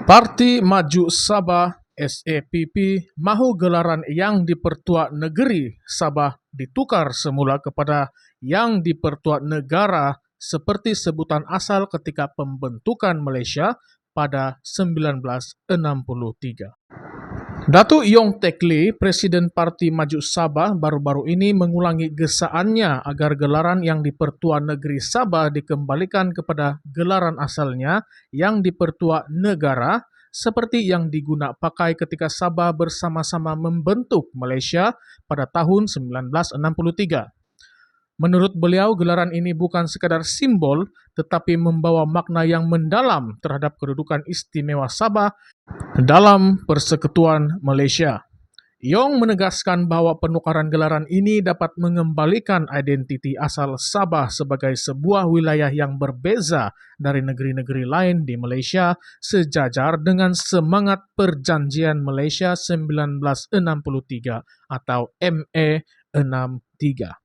Parti Maju Sabah (SAPP) mahu gelaran yang di Pertua Negeri Sabah ditukar semula kepada yang di Pertua Negara seperti sebutan asal ketika pembentukan Malaysia pada 1963. Datuk Yong Teck Lee, Presiden Parti Maju Sabah, baru-baru ini mengulangi gesaannya agar gelaran yang di Pertua Negeri Sabah dikembalikan kepada gelaran asalnya yang di Pertua Negara seperti yang diguna pakai ketika Sabah bersama-sama membentuk Malaysia pada tahun 1963. Menurut beliau, gelaran ini bukan sekadar simbol, tetapi membawa makna yang mendalam terhadap kedudukan istimewa Sabah dalam Persekutuan Malaysia. Yong menegaskan bahwa penukaran gelaran ini dapat mengembalikan identiti asal Sabah sebagai sebuah wilayah yang berbeza dari negeri-negeri lain di Malaysia sejajar dengan semangat Perjanjian Malaysia 1963 atau MA 63.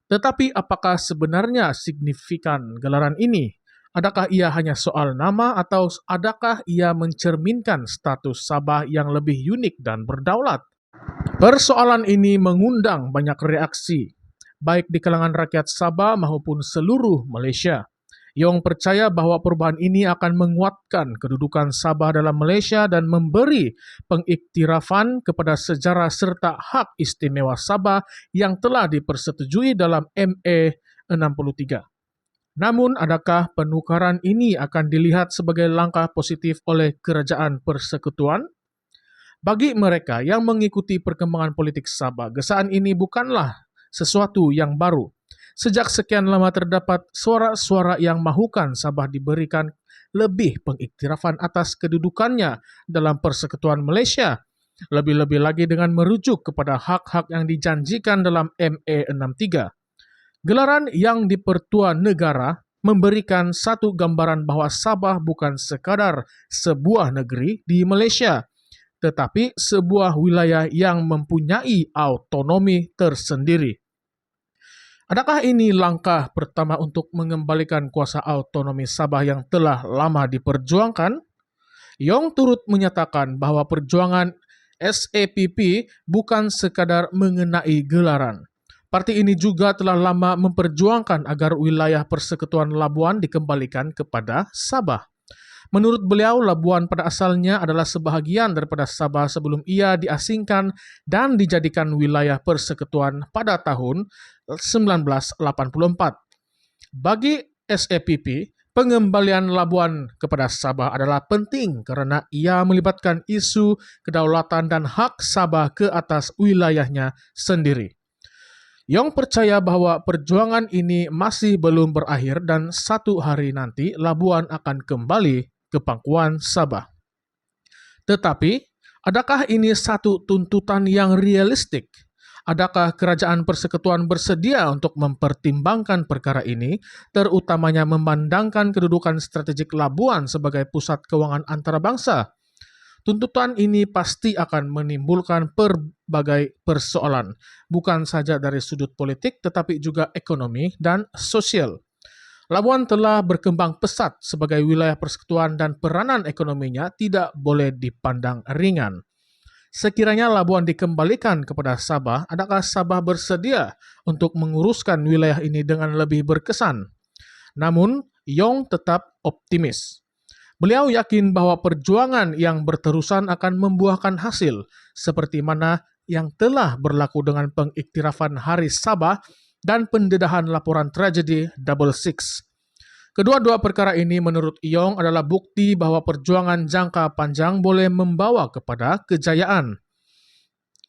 Tetapi apakah sebenarnya signifikan gelaran ini? Adakah ia hanya soal nama atau adakah ia mencerminkan status Sabah yang lebih unik dan berdaulat? Persoalan ini mengundang banyak reaksi, baik di kalangan rakyat Sabah maupun seluruh Malaysia. Yong percaya bahwa perubahan ini akan menguatkan kedudukan Sabah dalam Malaysia dan memberi pengiktirafan kepada sejarah serta hak istimewa Sabah yang telah dipersetujui dalam MA 63. Namun, adakah penukaran ini akan dilihat sebagai langkah positif oleh Kerajaan Persekutuan? Bagi mereka yang mengikuti perkembangan politik Sabah, gesaan ini bukanlah sesuatu yang baru. Sejak sekian lama terdapat suara-suara yang mahukan Sabah diberikan lebih pengiktirafan atas kedudukannya dalam Persekutuan Malaysia, lebih-lebih lagi dengan merujuk kepada hak-hak yang dijanjikan dalam MA 63. Gelaran yang di Pertua Negara memberikan satu gambaran bahwa Sabah bukan sekadar sebuah negeri di Malaysia, tetapi sebuah wilayah yang mempunyai autonomi tersendiri. Adakah ini langkah pertama untuk mengembalikan kuasa autonomi Sabah yang telah lama diperjuangkan? Yong turut menyatakan bahwa perjuangan SAPP bukan sekadar mengenai gelaran. Parti ini juga telah lama memperjuangkan agar wilayah Persekutuan Labuan dikembalikan kepada Sabah. Menurut beliau, Labuan pada asalnya adalah sebahagian daripada Sabah sebelum ia diasingkan dan dijadikan wilayah persekutuan pada tahun 1984. Bagi SAPP, pengembalian Labuan kepada Sabah adalah penting karena ia melibatkan isu kedaulatan dan hak Sabah ke atas wilayahnya sendiri. Yong percaya bahwa perjuangan ini masih belum berakhir dan satu hari nanti Labuan akan kembali ke pangkuan Sabah. Tetapi, adakah ini satu tuntutan yang realistik? Adakah Kerajaan Persekutuan bersedia untuk mempertimbangkan perkara ini, terutamanya memandangkan kedudukan strategik Labuan sebagai pusat kewangan antarabangsa? Tuntutan ini pasti akan menimbulkan berbagai persoalan, bukan saja dari sudut politik tetapi juga ekonomi dan sosial. Labuan telah berkembang pesat sebagai wilayah persekutuan dan peranan ekonominya tidak boleh dipandang ringan. Sekiranya Labuan dikembalikan kepada Sabah, adakah Sabah bersedia untuk menguruskan wilayah ini dengan lebih berkesan? Namun, Yong tetap optimis. Beliau yakin bahwa perjuangan yang berterusan akan membuahkan hasil, seperti mana yang telah berlaku dengan pengiktirafan Hari Sabah dan pendedahan laporan tragedi Double Six. Kedua-dua perkara ini menurut Yong adalah bukti bahwa perjuangan jangka panjang boleh membawa kepada kejayaan.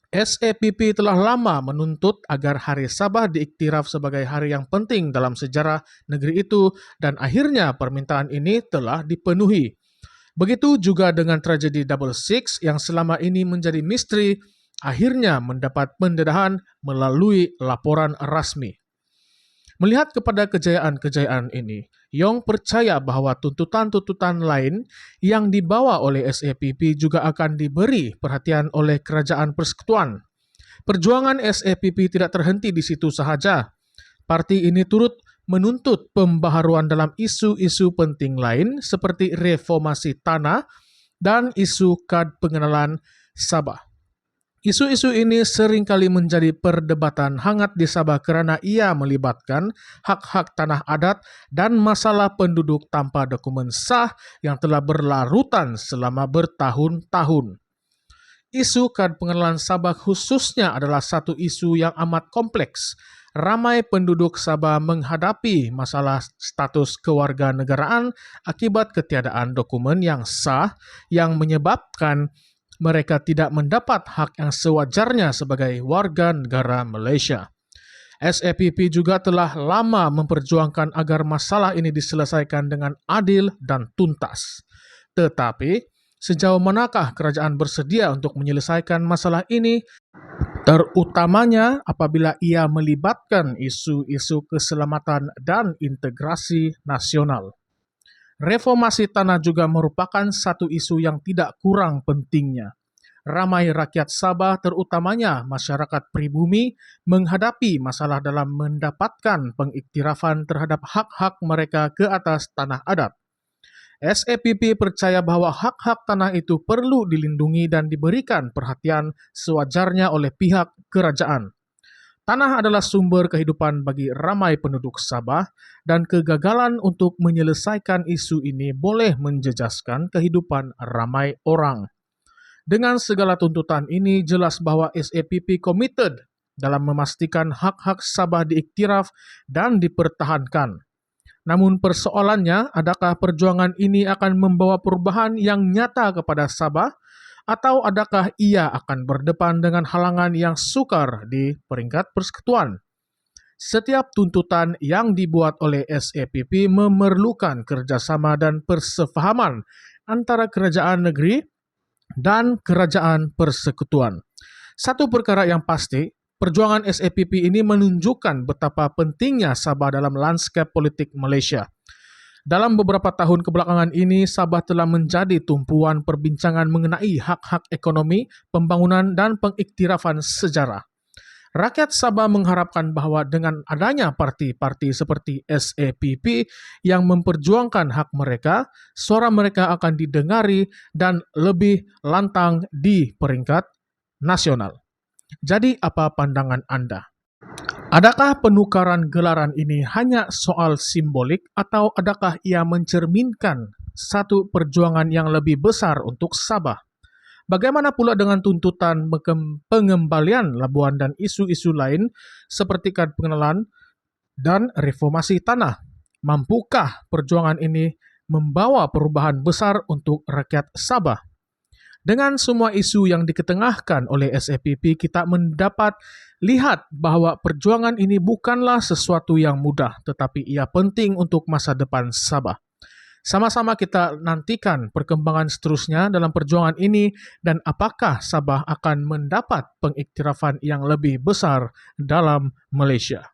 SAPP telah lama menuntut agar Hari Sabah diiktiraf sebagai hari yang penting dalam sejarah negeri itu dan akhirnya permintaan ini telah dipenuhi. Begitu juga dengan tragedi Double Six yang selama ini menjadi misteri, akhirnya mendapat pendedahan melalui laporan rasmi. Melihat kepada kejayaan-kejayaan ini, Yong percaya bahwa tuntutan-tuntutan lain yang dibawa oleh SAPP juga akan diberi perhatian oleh Kerajaan Persekutuan. Perjuangan SAPP tidak terhenti di situ sahaja. Parti ini turut menuntut pembaharuan dalam isu-isu penting lain seperti reformasi tanah, dan isu kad pengenalan Sabah. Isu-isu ini seringkali menjadi perdebatan hangat di Sabah kerana ia melibatkan hak-hak tanah adat dan masalah penduduk tanpa dokumen sah yang telah berlarutan selama bertahun-tahun. Isu kad pengenalan Sabah khususnya adalah satu isu yang amat kompleks. Ramai penduduk Sabah menghadapi masalah status kewarganegaraan akibat ketiadaan dokumen yang sah yang menyebabkan mereka tidak mendapat hak yang sewajarnya sebagai warga negara Malaysia. SAPP juga telah lama memperjuangkan agar masalah ini diselesaikan dengan adil dan tuntas. Tetapi, sejauh manakah kerajaan bersedia untuk menyelesaikan masalah ini, terutamanya apabila ia melibatkan isu-isu keselamatan dan integrasi nasional? Reformasi tanah juga merupakan satu isu yang tidak kurang pentingnya. Ramai rakyat Sabah, terutamanya masyarakat pribumi, menghadapi masalah dalam mendapatkan pengiktirafan terhadap hak-hak mereka ke atas tanah adat. SAPP percaya bahawa hak-hak tanah itu perlu dilindungi dan diberikan perhatian sewajarnya oleh pihak kerajaan. Tanah adalah sumber kehidupan bagi ramai penduduk Sabah dan kegagalan untuk menyelesaikan isu ini boleh menjejaskan kehidupan ramai orang. Dengan segala tuntutan ini, jelas bahawa SAPP committed dalam memastikan hak-hak Sabah diiktiraf dan dipertahankan. Namun persoalannya, adakah perjuangan ini akan membawa perubahan yang nyata kepada Sabah? Atau adakah ia akan berdepan dengan halangan yang sukar di peringkat persekutuan? Setiap tuntutan yang dibuat oleh SAPP memerlukan kerjasama dan persefahaman antara kerajaan negeri dan kerajaan persekutuan. Satu perkara yang pasti, perjuangan SAPP ini menunjukkan betapa pentingnya Sabah dalam lanskap politik Malaysia. Dalam beberapa tahun kebelakangan ini, Sabah telah menjadi tumpuan perbincangan mengenai hak-hak ekonomi, pembangunan dan pengiktirafan sejarah. Rakyat Sabah mengharapkan bahawa dengan adanya parti-parti seperti SAPP yang memperjuangkan hak mereka, suara mereka akan didengari dan lebih lantang di peringkat nasional. Jadi, apa pandangan anda? Adakah penukaran gelaran ini hanya soal simbolik atau adakah ia mencerminkan satu perjuangan yang lebih besar untuk Sabah? Bagaimana pula dengan tuntutan pengembalian Labuan dan isu-isu lain seperti kad pengenalan dan reformasi tanah? Mampukah perjuangan ini membawa perubahan besar untuk rakyat Sabah? Dengan semua isu yang diketengahkan oleh SAPP, kita mendapat lihat bahawa perjuangan ini bukanlah sesuatu yang mudah, tetapi ia penting untuk masa depan Sabah. Sama-sama kita nantikan perkembangan seterusnya dalam perjuangan ini dan apakah Sabah akan mendapat pengiktirafan yang lebih besar dalam Malaysia.